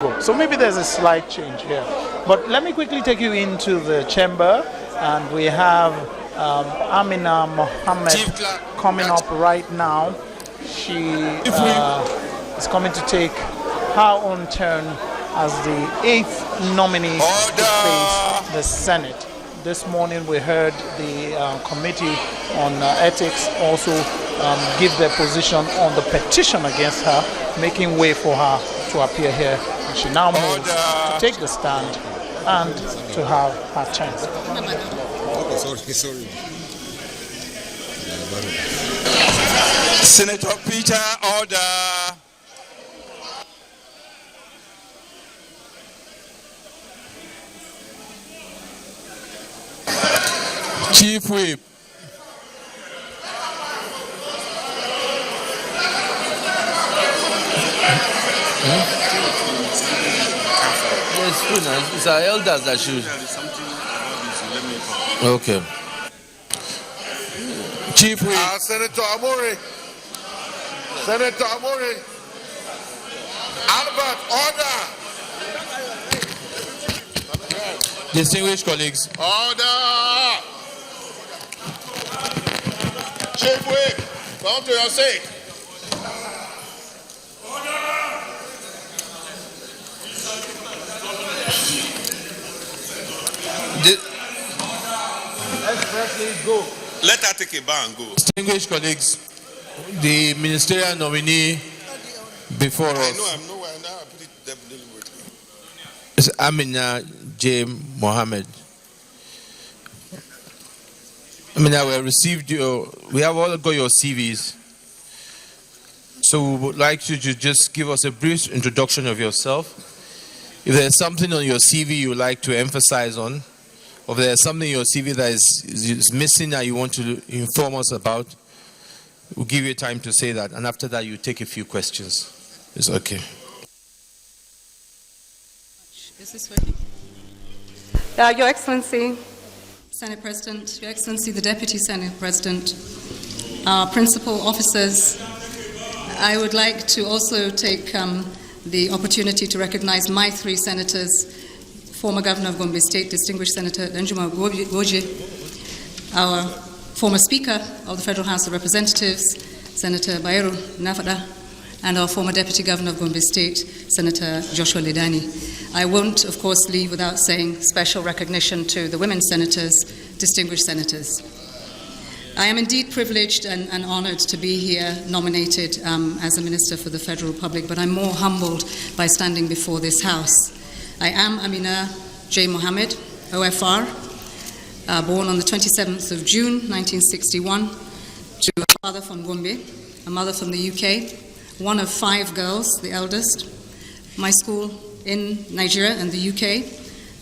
So maybe there's a slight change here. But let me quickly take you into the chamber, and we have Aminat Mohammed coming up right now. She is coming to take her own turn as the 8th nominee to face the Senate. This morning we heard the Committee on Ethics also give their position on the petition against her, making way for her to appear here. And she now moves to take the stand and to have her turn. Senator Peter, order. Chief Whip. Yes, it's our elders that should. Okay. Chief Whip. Senator Amore. Senator Amore. Albert, order. Distinguished colleagues. Order. Chief Whip, come to your seat. Let's go. Let her take a bow and go. Distinguished colleagues, the ministerial nominee before us I know. Now I put it deliberately. is Aminat Mohammed. We have all got your CVs. So we would like you to just give us a brief introduction of yourself. If there's something on your CV you would like to emphasize on, or if there's something in your CV that is missing that you want to inform us about, we'll give you time to say that. And after that, you take a few questions. It's okay. Is this working? Your Excellency, Senate President, Your Excellency, the Deputy Senate President, our principal officers, I would like to also take the opportunity to recognize my 3 senators, former Governor of Gombe State, Distinguished Senator Danjuma Goje, our former Speaker of the Federal House of Representatives, Senator Bayero Nafada, and our former Deputy Governor of Gombe State, Senator Joshua Ledani. I won't, of course, leave without saying special recognition to the women senators, distinguished senators. I am indeed privileged and honored to be here nominated as a Minister for the Federal Republic, but I'm more humbled by standing before this House. I am Aminat Mohammed, OFR, born on the 27th of June, 1961, to a father from Gombe, a mother from the UK, one of 5 girls, the eldest. My school in Nigeria and the UK,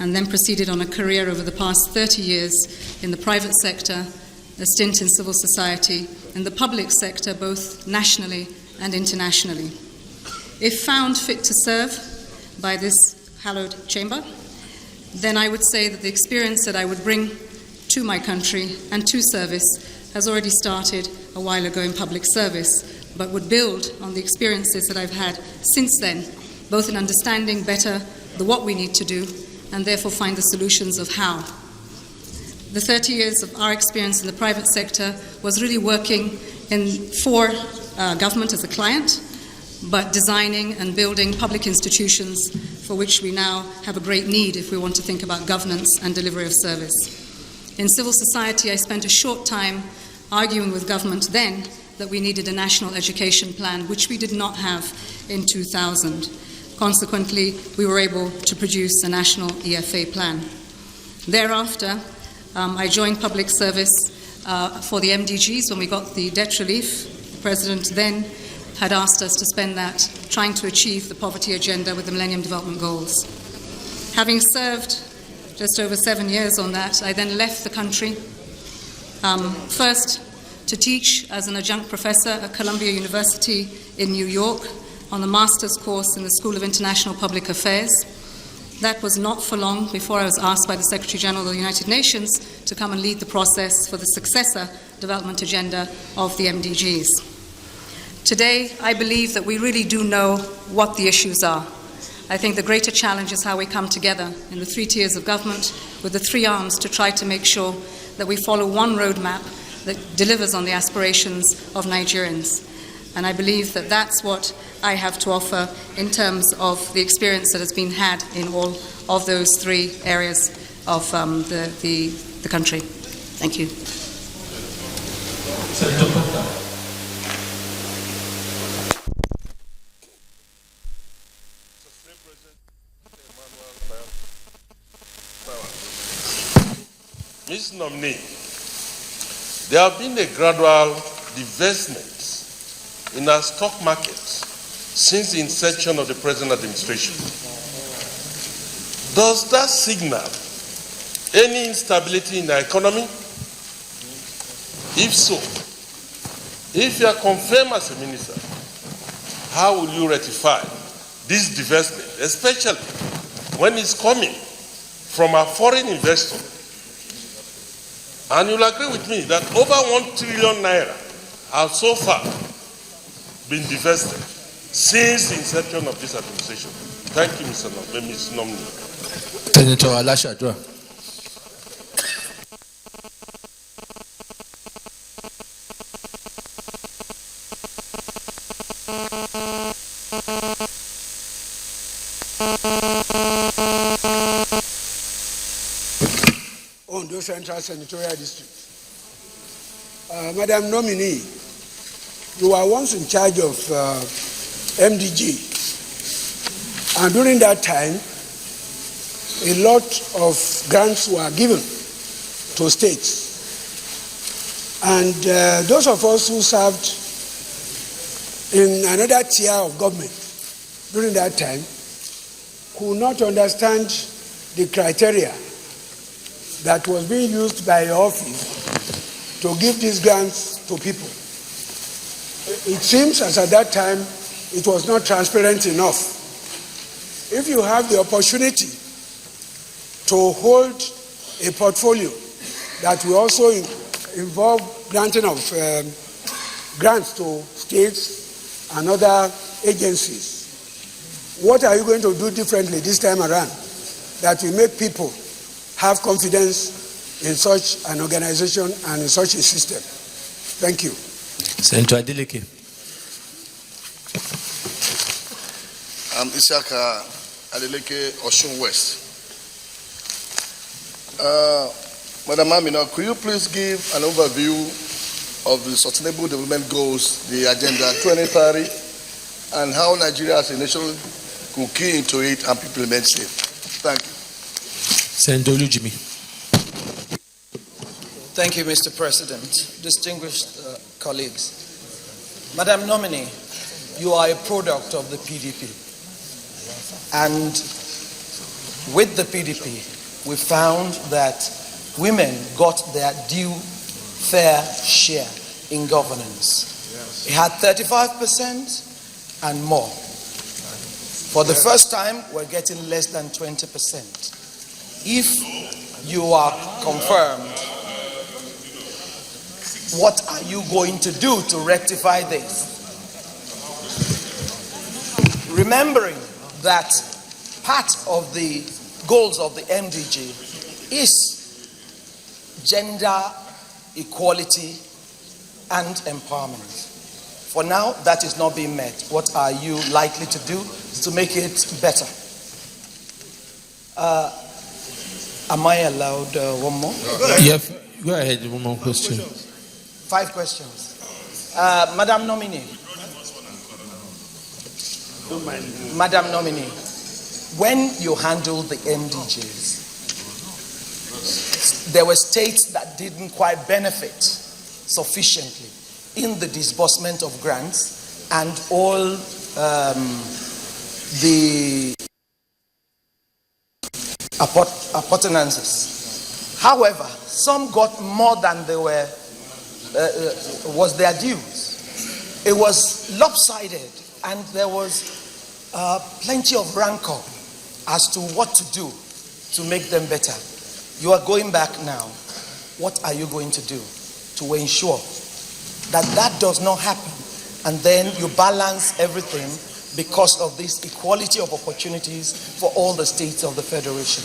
and then proceeded on a career over the past 30 years in the private sector, a stint in civil society, in the public sector, both nationally and internationally. If found fit to serve by this hallowed chamber, then I would say that the experience that I would bring to my country and to service has already started a while ago in public service, but would build on the experiences that I've had since then, both in understanding better the what we need to do and therefore find the solutions of how. The 30 years of our experience in the private sector was really working for government as a client, but designing and building public institutions for which we now have a great need if we want to think about governance and delivery of service. In civil society, I spent a short time arguing with government then that we needed a national education plan, which we did not have in 2000. Consequently, we were able to produce a national EFA plan. Thereafter, I joined public service for the MDGs when we got the debt relief. The President then had asked us to spend that trying to achieve the poverty agenda with the Millennium Development Goals. Having served just over 7 years on that, I then left the country, first to teach as an adjunct professor at Columbia University in New York on the master's course in the School of International Public Affairs. That was not for long before I was asked by the Secretary General of the United Nations to come and lead the process for the successor development agenda of the MDGs. Today, I believe that we really do know what the issues are. I think the greater challenge is how we come together in the 3 tiers of government with the 3 arms to try to make sure that we follow one roadmap that delivers on the aspirations of Nigerians. And I believe that that's what I have to offer in terms of the experience that has been had in all of those 3 areas of the country. Thank you. Ms. Nominee, there have been a gradual divestment in our stock markets since the inception of the present administration. Does that signal any instability in our economy? If so, if you are confirmed as a minister, how will you rectify this divestment, especially when it's coming from a foreign investor? And you'll agree with me that over 1 trillion naira have so far been divested since the inception of this administration. Thank you, Mr. Nominee. Senator Alashadra. Ondo Central Senatorial District. Madam Nominee, you were once in charge of MDG, and during that time, a lot of grants were given to states. And those of us who served in another tier of government during that time could not understand the criteria that was being used by your office to give these grants to people. It seems as at that time it was not transparent enough. If you have the opportunity to hold a portfolio that will also involve granting of grants to states and other agencies, what are you going to do differently this time around that will make people have confidence in such an organization and in such a system? Thank you. Senator Adeleke. I'm Isaka Adeleke, Osun West. Madam Aminat, could you please give an overview of the Sustainable Development Goals, the Agenda 2030, and how Nigeria as a nation could key into it and people remain safe? Thank you. Senator Olujimi. Thank you, Mr. President. Distinguished colleagues. Madam Nominee, you are a product of the PDP. And with the PDP, we found that women got their due fair share in governance. It had 35% and more. For the first time, we're getting less than 20%. If you are confirmed, what are you going to do to rectify this? Remembering that part of the goals of the MDG is gender equality and empowerment. For now, that is not being met. What are you likely to do to make it better? Am I allowed one more? Yes, go ahead, one more question. 5 questions. Madam Nominee. Madam Nominee, when you handled the MDGs, there were states that didn't quite benefit sufficiently in the disbursement of grants and all the appurtenances. However, some got more than they were was their dues. It was lopsided, and there was plenty of rancor as to what to do to make them better. You are going back now. What are you going to do to ensure that that does not happen? And then you balance everything because of this equality of opportunities for all the states of the Federation.